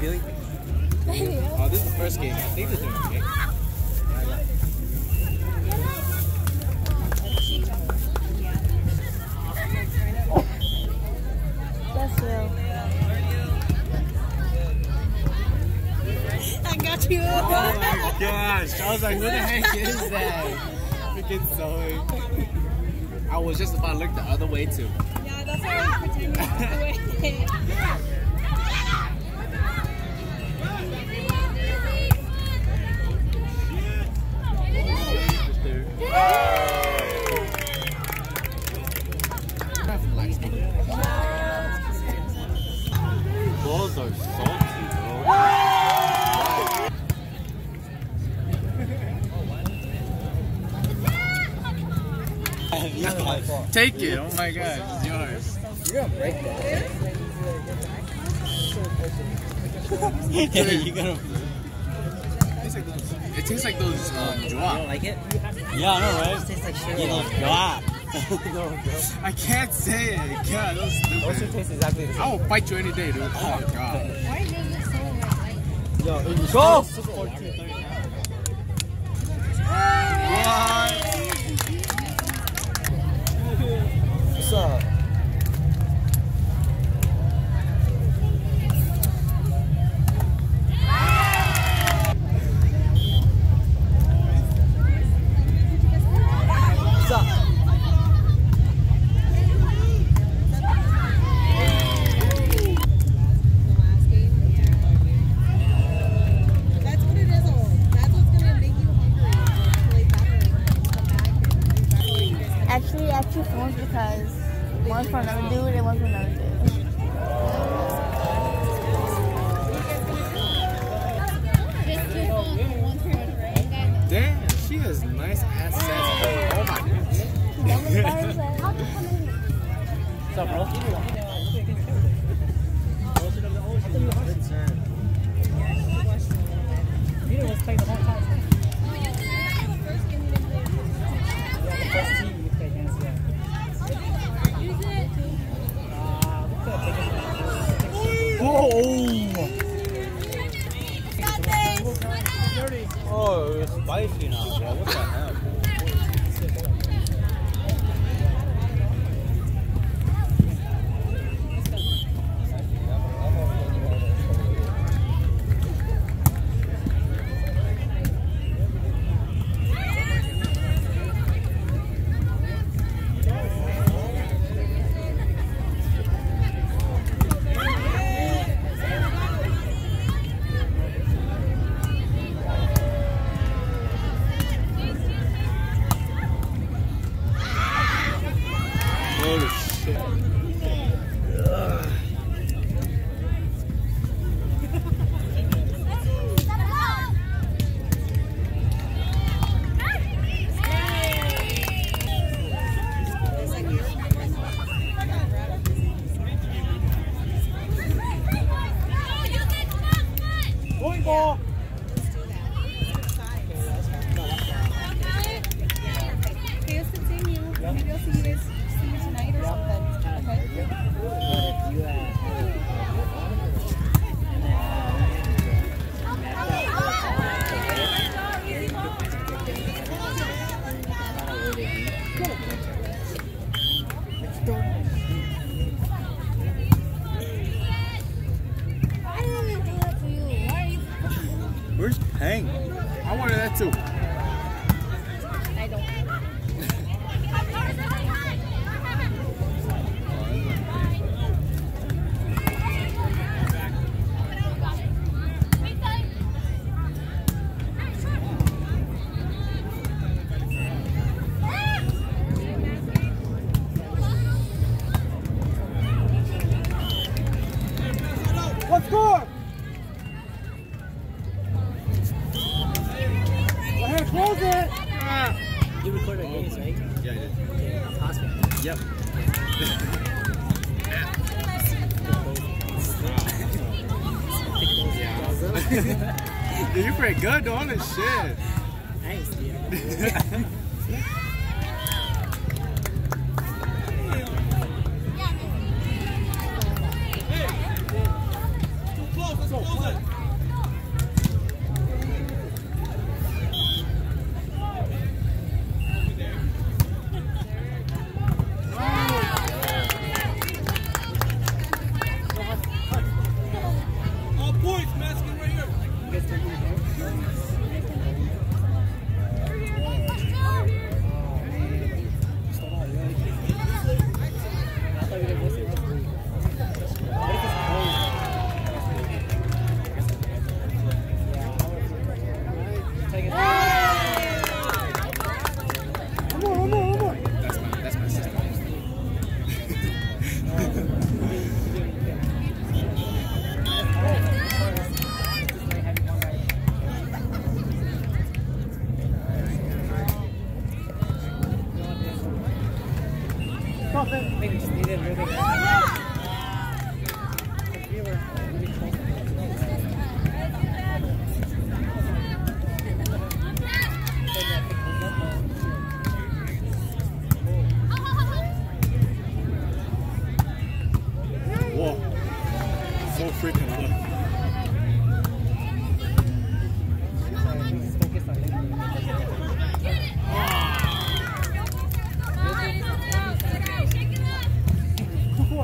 doing? Oh, this is the first game. I think they're doing okay. That's real. I got you. Oh my gosh. I was like, who the heck is that? Freaking Zoe. I was just about to look the other way too. Yeah, that's why I was pretending to look the way. Balls are salty, bro. Take it. Oh my god, it's yours. You're gonna break that. Yeah, you're gonna. It tastes like those You don't joie. like it? Yeah, I know, right? It tastes like shit. You know, joie. I can't say it. God, that was Those stupid. two taste exactly the same. I will fight you any day, dude. Oh my god. Why does it so Yo, Go! What? What's up? What's up? That's what it is. That's what's gonna make you hungry. Play better. Actually, I have two phones because one's for another dude and one's for another dude. Damn, she has nice ass sass. Oh my god. What's up, bro? You know what's playing the whole time. Yeah, the first team you play against, yeah. We could have taken Oh, it's spicy now, bro. What the hell? Holy shit. going ball. Okay, let's continue. Maybe I'll see you tonight or something. Okay. Where's Pang? I wanted that too. I don't. What score? Go ahead, close it. You recorded our games, right? Yeah, I did. Awesome. Yep. Dude, you're pretty good, though. Holy shit. Thanks, dude. Close it. whole freaking look.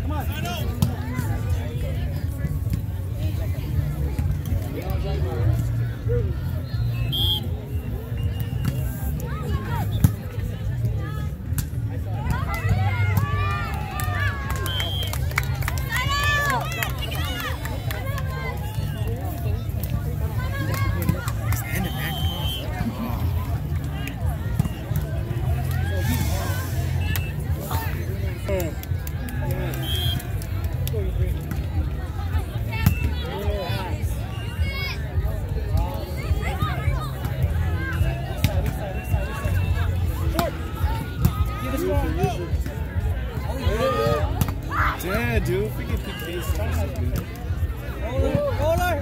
Come on. Yeah, dude. Freaking PK. Roller.